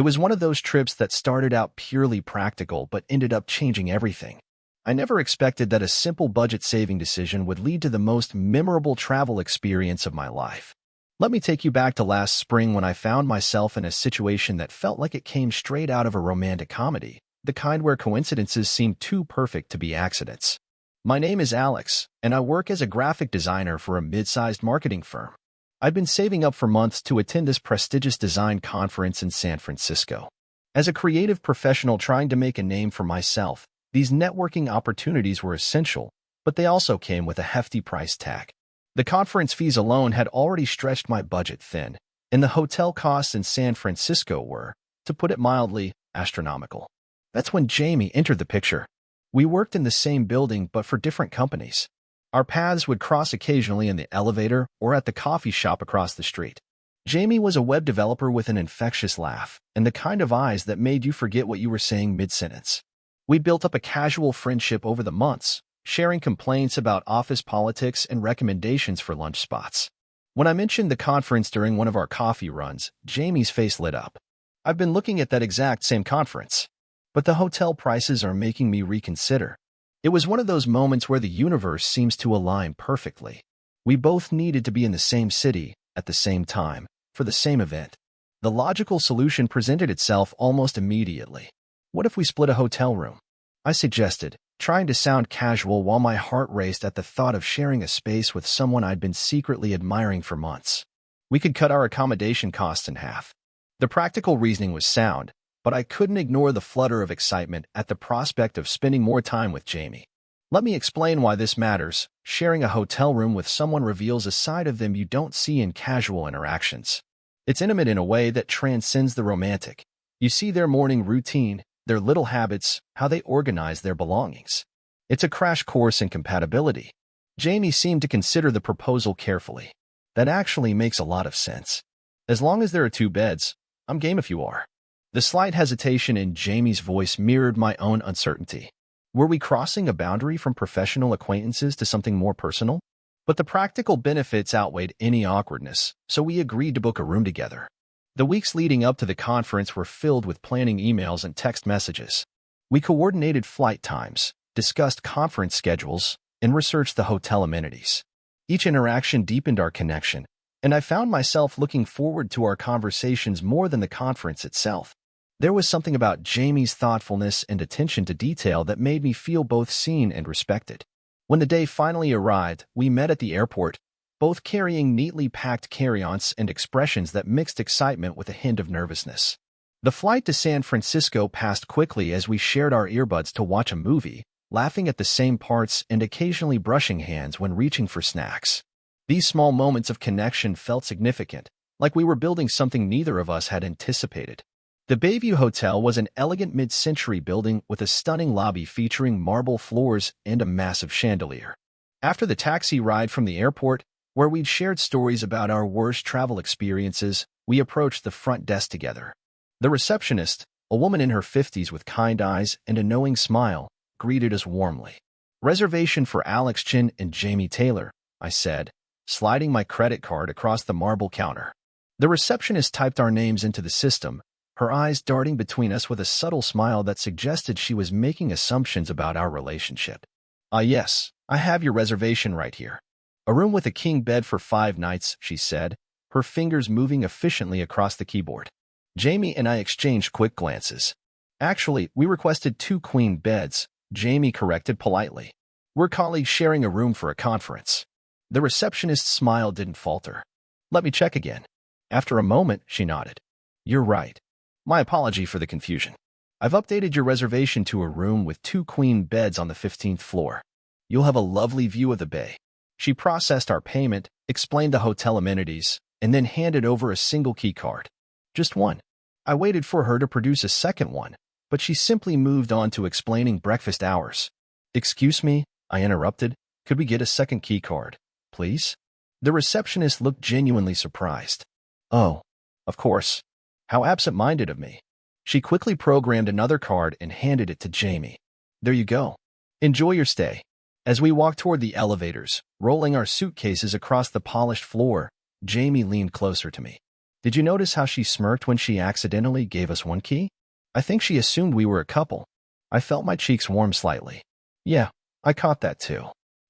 It was one of those trips that started out purely practical but ended up changing everything. I never expected that a simple budget-saving decision would lead to the most memorable travel experience of my life. Let me take you back to last spring when I found myself in a situation that felt like it came straight out of a romantic comedy, the kind where coincidences seem too perfect to be accidents. My name is Alex, and I work as a graphic designer for a mid-sized marketing firm. I've been saving up for months to attend this prestigious design conference in San Francisco. As a creative professional trying to make a name for myself, these networking opportunities were essential, but they also came with a hefty price tag. The conference fees alone had already stretched my budget thin, and the hotel costs in San Francisco were, to put it mildly, astronomical. That's when Jamie entered the picture. We worked in the same building but for different companies. Our paths would cross occasionally in the elevator or at the coffee shop across the street. Jamie was a web developer with an infectious laugh and the kind of eyes that made you forget what you were saying mid-sentence. We built up a casual friendship over the months, sharing complaints about office politics and recommendations for lunch spots. When I mentioned the conference during one of our coffee runs, Jamie's face lit up. I've been looking at that exact same conference, but the hotel prices are making me reconsider. It was one of those moments where the universe seems to align perfectly. We both needed to be in the same city, at the same time, for the same event. The logical solution presented itself almost immediately. What if we split a hotel room? I suggested, trying to sound casual while my heart raced at the thought of sharing a space with someone I'd been secretly admiring for months. We could cut our accommodation costs in half. The practical reasoning was sound, but I couldn't ignore the flutter of excitement at the prospect of spending more time with Jamie. Let me explain why this matters. Sharing a hotel room with someone reveals a side of them you don't see in casual interactions. It's intimate in a way that transcends the romantic. You see their morning routine, their little habits, how they organize their belongings. It's a crash course in compatibility. Jamie seemed to consider the proposal carefully. That actually makes a lot of sense. As long as there are 2 beds, I'm game if you are. The slight hesitation in Jamie's voice mirrored my own uncertainty. Were we crossing a boundary from professional acquaintances to something more personal? But the practical benefits outweighed any awkwardness, so we agreed to book a room together. The weeks leading up to the conference were filled with planning emails and text messages. We coordinated flight times, discussed conference schedules, and researched the hotel amenities. Each interaction deepened our connection, and I found myself looking forward to our conversations more than the conference itself. There was something about Jamie's thoughtfulness and attention to detail that made me feel both seen and respected. When the day finally arrived, we met at the airport, both carrying neatly packed carry-ons and expressions that mixed excitement with a hint of nervousness. The flight to San Francisco passed quickly as we shared our earbuds to watch a movie, laughing at the same parts and occasionally brushing hands when reaching for snacks. These small moments of connection felt significant, like we were building something neither of us had anticipated. The Bayview Hotel was an elegant mid-century building with a stunning lobby featuring marble floors and a massive chandelier. After the taxi ride from the airport, where we'd shared stories about our worst travel experiences, we approached the front desk together. The receptionist, a woman in her 50s with kind eyes and a knowing smile, greeted us warmly. "Reservation for Alex Chin and Jamie Taylor," I said, sliding my credit card across the marble counter. The receptionist typed our names into the system, her eyes darting between us with a subtle smile that suggested she was making assumptions about our relationship. Yes, I have your reservation right here. A room with a king bed for 5 nights, she said, her fingers moving efficiently across the keyboard. Jamie and I exchanged quick glances. Actually, we requested 2 queen beds, Jamie corrected politely. We're colleagues sharing a room for a conference. The receptionist's smile didn't falter. Let me check again. After a moment, she nodded. You're right. My apology for the confusion. I've updated your reservation to a room with 2 queen beds on the 15th floor. You'll have a lovely view of the bay. She processed our payment, explained the hotel amenities, and then handed over a single key card. Just one. I waited for her to produce a second one, but she simply moved on to explaining breakfast hours. Excuse me, I interrupted. Could we get a second key card, please? The receptionist looked genuinely surprised. Oh, of course. How absent-minded of me. She quickly programmed another card and handed it to Jamie. There you go. Enjoy your stay. As we walked toward the elevators, rolling our suitcases across the polished floor, Jamie leaned closer to me. Did you notice how she smirked when she accidentally gave us one key? I think she assumed we were a couple. I felt my cheeks warm slightly. Yeah, I caught that too.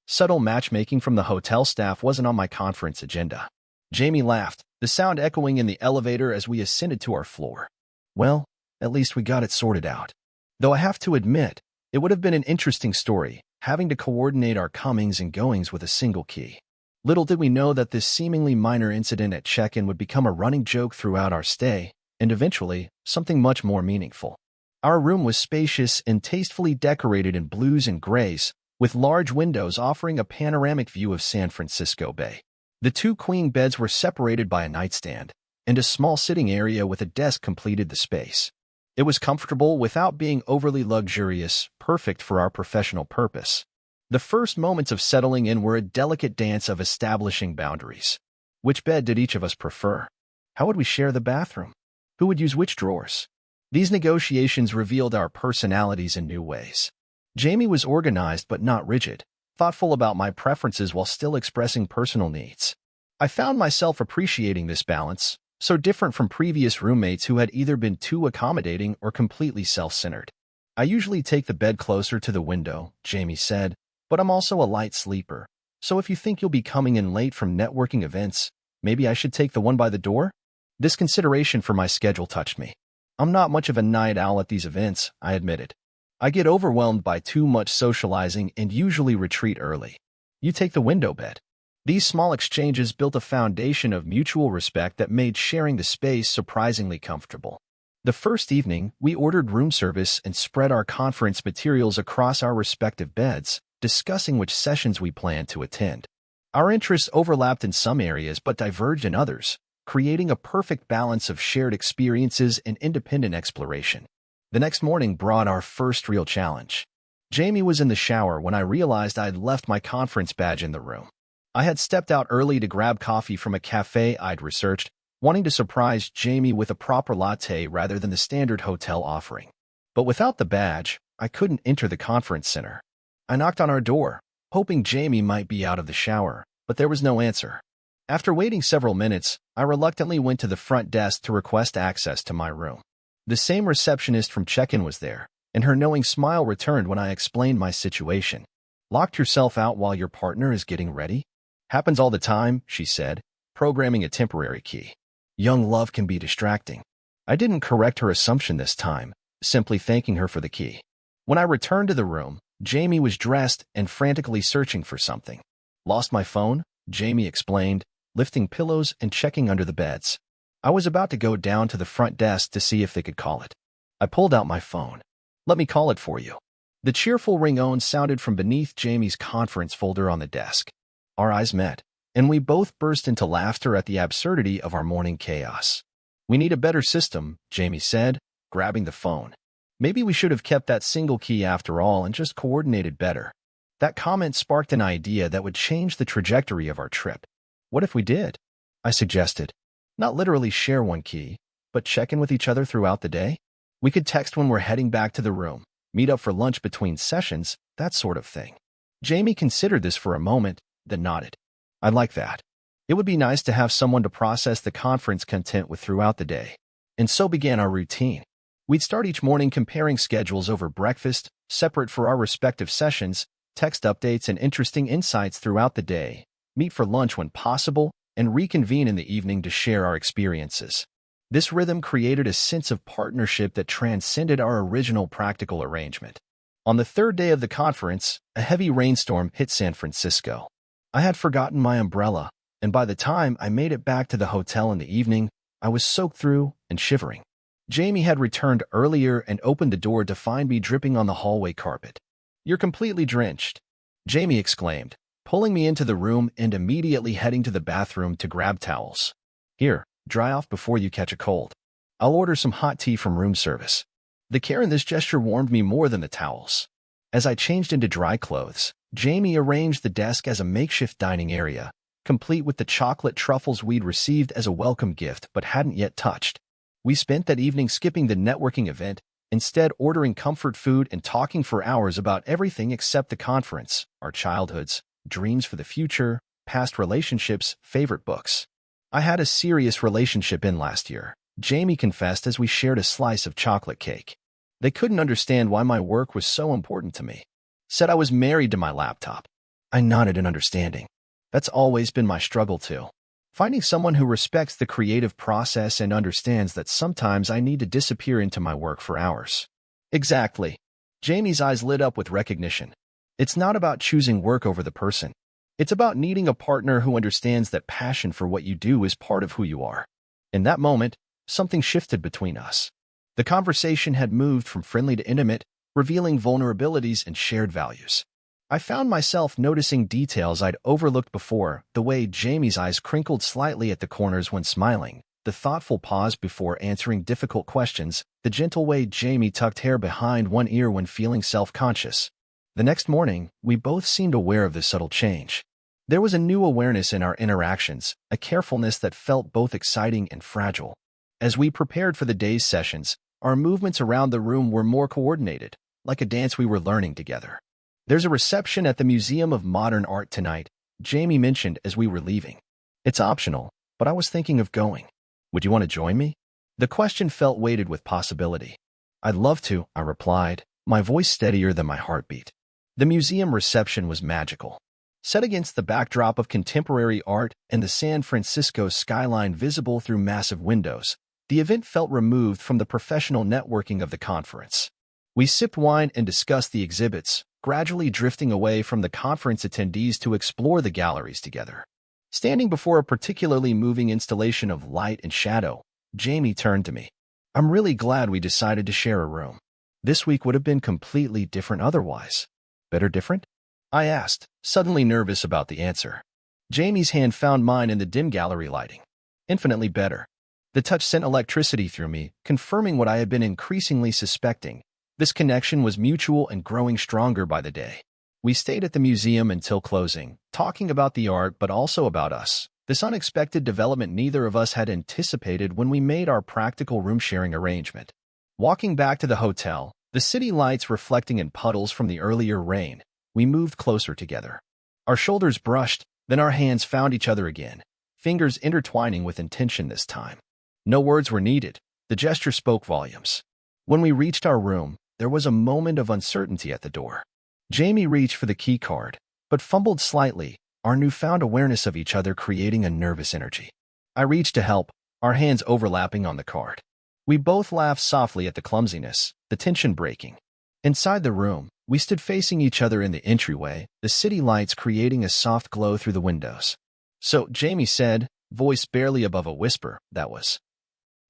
Subtle matchmaking from the hotel staff wasn't on my conference agenda. Jamie laughed, the sound echoing in the elevator as we ascended to our floor. Well, at least we got it sorted out. Though I have to admit, it would have been an interesting story, having to coordinate our comings and goings with a single key. Little did we know that this seemingly minor incident at check-in would become a running joke throughout our stay, and eventually, something much more meaningful. Our room was spacious and tastefully decorated in blues and grays, with large windows offering a panoramic view of San Francisco Bay. The two queen beds were separated by a nightstand, and a small sitting area with a desk completed the space. It was comfortable without being overly luxurious, perfect for our professional purpose. The first moments of settling in were a delicate dance of establishing boundaries. Which bed did each of us prefer? How would we share the bathroom? Who would use which drawers? These negotiations revealed our personalities in new ways. Jamie was organized but not rigid, thoughtful about my preferences while still expressing personal needs. I found myself appreciating this balance, so different from previous roommates who had either been too accommodating or completely self-centered. I usually take the bed closer to the window, Jamie said, but I'm also a light sleeper, so if you think you'll be coming in late from networking events, maybe I should take the one by the door? This consideration for my schedule touched me. I'm not much of a night owl at these events, I admitted. I get overwhelmed by too much socializing and usually retreat early. You take the window bed. These small exchanges built a foundation of mutual respect that made sharing the space surprisingly comfortable. The first evening, we ordered room service and spread our conference materials across our respective beds, discussing which sessions we planned to attend. Our interests overlapped in some areas but diverged in others, creating a perfect balance of shared experiences and independent exploration. The next morning brought our first real challenge. Jamie was in the shower when I realized I'd left my conference badge in the room. I had stepped out early to grab coffee from a cafe I'd researched, wanting to surprise Jamie with a proper latte rather than the standard hotel offering. But without the badge, I couldn't enter the conference center. I knocked on our door, hoping Jamie might be out of the shower, but there was no answer. After waiting several minutes, I reluctantly went to the front desk to request access to my room. The same receptionist from check-in was there, and her knowing smile returned when I explained my situation. Locked yourself out while your partner is getting ready? Happens all the time, she said, programming a temporary key. Young love can be distracting. I didn't correct her assumption this time, simply thanking her for the key. When I returned to the room, Jamie was dressed and frantically searching for something. Lost my phone, Jamie explained, lifting pillows and checking under the beds. I was about to go down to the front desk to see if they could call it. I pulled out my phone. Let me call it for you. The cheerful ringtone sounded from beneath Jamie's conference folder on the desk. Our eyes met, and we both burst into laughter at the absurdity of our morning chaos. We need a better system, Jamie said, grabbing the phone. Maybe we should have kept that single key after all and just coordinated better. That comment sparked an idea that would change the trajectory of our trip. What if we did? I suggested. Not literally share one key, but check in with each other throughout the day. We could text when we're heading back to the room, meet up for lunch between sessions, that sort of thing. Jamie considered this for a moment, then nodded. I'd like that. It would be nice to have someone to process the conference content with throughout the day. And so began our routine. We'd start each morning comparing schedules over breakfast, separate for our respective sessions, text updates and interesting insights throughout the day, meet for lunch when possible, and reconvene in the evening to share our experiences. This rhythm created a sense of partnership that transcended our original practical arrangement. On the third day of the conference, a heavy rainstorm hit San Francisco. I had forgotten my umbrella, and by the time I made it back to the hotel in the evening, I was soaked through and shivering. Jamie had returned earlier and opened the door to find me dripping on the hallway carpet. You're completely drenched, Jamie exclaimed, pulling me into the room and immediately heading to the bathroom to grab towels. Here, dry off before you catch a cold. I'll order some hot tea from room service. The care in this gesture warmed me more than the towels. As I changed into dry clothes, Jamie arranged the desk as a makeshift dining area, complete with the chocolate truffles we'd received as a welcome gift but hadn't yet touched. We spent that evening skipping the networking event, instead ordering comfort food and talking for hours about everything except the conference, our childhoods, dreams for the future, past relationships, favorite books. I had a serious relationship in last year, Jamie confessed as we shared a slice of chocolate cake. They couldn't understand why my work was so important to me. Said I was married to my laptop. I nodded in understanding. That's always been my struggle too. Finding someone who respects the creative process and understands that sometimes I need to disappear into my work for hours. Exactly. Jamie's eyes lit up with recognition. It's not about choosing work over the person. It's about needing a partner who understands that passion for what you do is part of who you are. In that moment, something shifted between us. The conversation had moved from friendly to intimate, revealing vulnerabilities and shared values. I found myself noticing details I'd overlooked before, the way Jamie's eyes crinkled slightly at the corners when smiling, the thoughtful pause before answering difficult questions, the gentle way Jamie tucked hair behind one ear when feeling self-conscious. The next morning, we both seemed aware of this subtle change. There was a new awareness in our interactions, a carefulness that felt both exciting and fragile. As we prepared for the day's sessions, our movements around the room were more coordinated, like a dance we were learning together. There's a reception at the Museum of Modern Art tonight, Jamie mentioned as we were leaving. It's optional, but I was thinking of going. Would you want to join me? The question felt weighted with possibility. I'd love to, I replied, my voice steadier than my heartbeat. The museum reception was magical. Set against the backdrop of contemporary art and the San Francisco skyline visible through massive windows, the event felt removed from the professional networking of the conference. We sipped wine and discussed the exhibits, gradually drifting away from the conference attendees to explore the galleries together. Standing before a particularly moving installation of light and shadow, Jamie turned to me. I'm really glad we decided to share a room. This week would have been completely different otherwise. Better different? I asked, suddenly nervous about the answer. Jamie's hand found mine in the dim gallery lighting. Infinitely better. The touch sent electricity through me, confirming what I had been increasingly suspecting. This connection was mutual and growing stronger by the day. We stayed at the museum until closing, talking about the art but also about us. This unexpected development neither of us had anticipated when we made our practical room-sharing arrangement. Walking back to the hotel, the city lights reflecting in puddles from the earlier rain, we moved closer together. Our shoulders brushed, then our hands found each other again, fingers intertwining with intention this time. No words were needed. The gesture spoke volumes. When we reached our room, there was a moment of uncertainty at the door. Jamie reached for the key card, but fumbled slightly, our newfound awareness of each other creating a nervous energy. I reached to help, our hands overlapping on the card. We both laughed softly at the clumsiness, the tension breaking. Inside the room, we stood facing each other in the entryway, the city lights creating a soft glow through the windows. So, Jamie said, voice barely above a whisper, that was.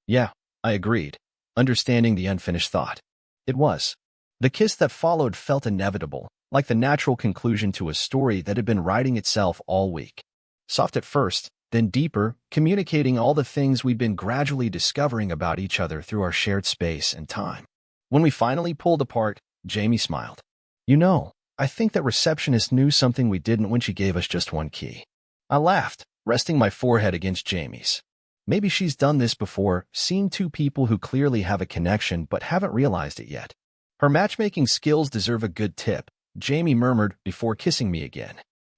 Yeah, I agreed, understanding the unfinished thought. It was. The kiss that followed felt inevitable, like the natural conclusion to a story that had been writing itself all week. Soft at first, then deeper, communicating all the things we'd been gradually discovering about each other through our shared space and time. When we finally pulled apart, Jamie smiled. You know, I think that receptionist knew something we didn't when she gave us just one key. I laughed, resting my forehead against Jamie's. Maybe she's done this before, seen two people who clearly have a connection but haven't realized it yet. Her matchmaking skills deserve a good tip, Jamie murmured before kissing me again.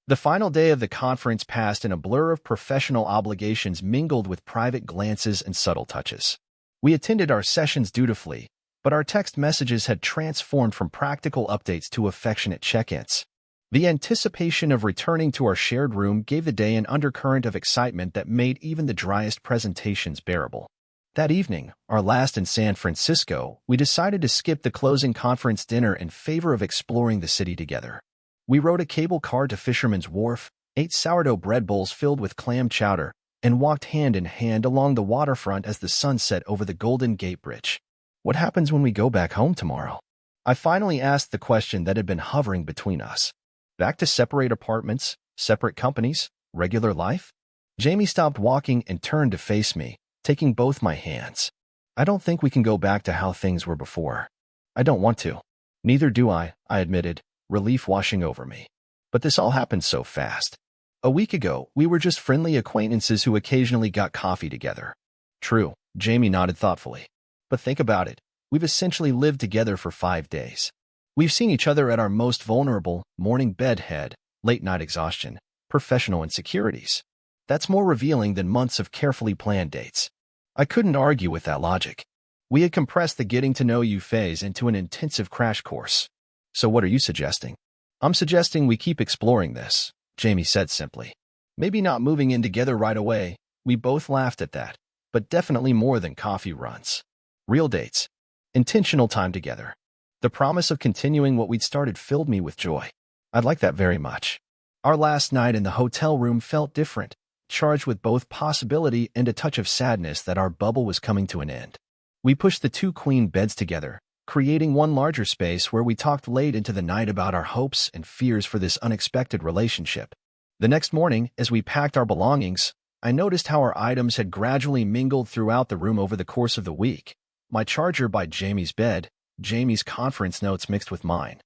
The final day of the conference passed in a blur of professional obligations mingled with private glances and subtle touches. We attended our sessions dutifully, but our text messages had transformed from practical updates to affectionate check-ins. The anticipation of returning to our shared room gave the day an undercurrent of excitement that made even the driest presentations bearable. That evening, our last in San Francisco, we decided to skip the closing conference dinner in favor of exploring the city together. We rode a cable car to Fisherman's Wharf, ate sourdough bread bowls filled with clam chowder, and walked hand in hand along the waterfront as the sun set over the Golden Gate Bridge. What happens when we go back home tomorrow? I finally asked the question that had been hovering between us. Back to separate apartments, separate companies, regular life? Jamie stopped walking and turned to face me, taking both my hands. I don't think we can go back to how things were before. I don't want to. Neither do I admitted, relief washing over me. But this all happened so fast. A week ago, we were just friendly acquaintances who occasionally got coffee together. True, Jamie nodded thoughtfully. But think about it. We've essentially lived together for 5 days. We've seen each other at our most vulnerable, morning bedhead, late-night exhaustion, professional insecurities. That's more revealing than months of carefully planned dates. I couldn't argue with that logic. We had compressed the getting-to-know-you phase into an intensive crash course. So what are you suggesting? I'm suggesting we keep exploring this, Jamie said simply. Maybe not moving in together right away. We both laughed at that, but definitely more than coffee runs. Real dates. Intentional time together. The promise of continuing what we'd started filled me with joy. I'd like that very much. Our last night in the hotel room felt different, charged with both possibility and a touch of sadness that our bubble was coming to an end. We pushed the two queen beds together, creating one larger space where we talked late into the night about our hopes and fears for this unexpected relationship. The next morning, as we packed our belongings, I noticed how our items had gradually mingled throughout the room over the course of the week. My charger by Jamie's bed, Jamie's conference notes mixed with mine.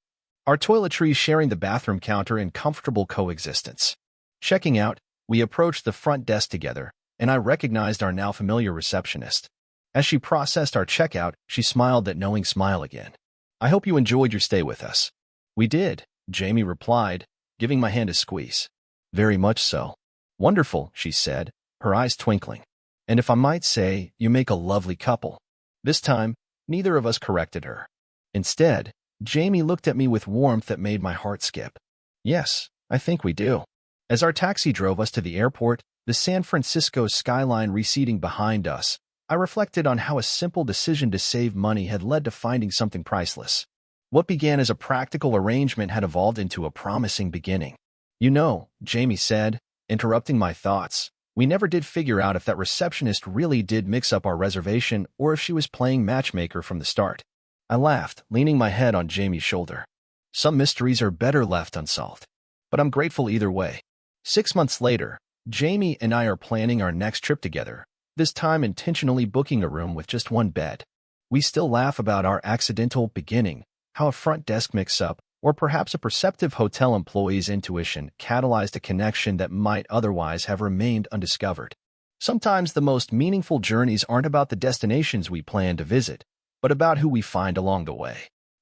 Our toiletries sharing the bathroom counter in comfortable coexistence. Checking out, we approached the front desk together, and I recognized our now familiar receptionist. As she processed our checkout, she smiled that knowing smile again. I hope you enjoyed your stay with us. We did, Jamie replied, giving my hand a squeeze. Very much so. Wonderful, she said, her eyes twinkling. And if I might say, you make a lovely couple. This time, neither of us corrected her. Instead, Jamie looked at me with warmth that made my heart skip. Yes, I think we do. As our taxi drove us to the airport, the San Francisco skyline receding behind us, I reflected on how a simple decision to save money had led to finding something priceless. What began as a practical arrangement had evolved into a promising beginning. You know, Jamie said, interrupting my thoughts, we never did figure out if that receptionist really did mix up our reservation or if she was playing matchmaker from the start. I laughed, leaning my head on Jamie's shoulder. Some mysteries are better left unsolved. But I'm grateful either way. 6 months later, Jamie and I are planning our next trip together, this time intentionally booking a room with just one bed. We still laugh about our accidental beginning, how a front desk mix-up, or perhaps a perceptive hotel employee's intuition catalyzed a connection that might otherwise have remained undiscovered. Sometimes the most meaningful journeys aren't about the destinations we plan to visit, but about who we find along the way.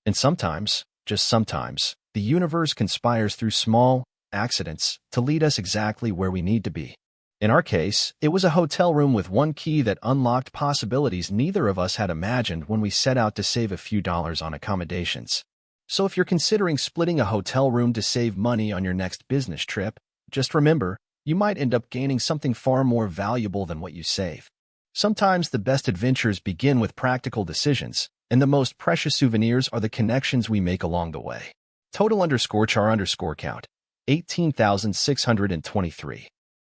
And sometimes, just sometimes, the universe conspires through small accidents to lead us exactly where we need to be. In our case, it was a hotel room with one key that unlocked possibilities neither of us had imagined when we set out to save a few dollars on accommodations. So if you're considering splitting a hotel room to save money on your next business trip, just remember, you might end up gaining something far more valuable than what you save. Sometimes the best adventures begin with practical decisions, and the most precious souvenirs are the connections we make along the way. Total_char_count, 18,623.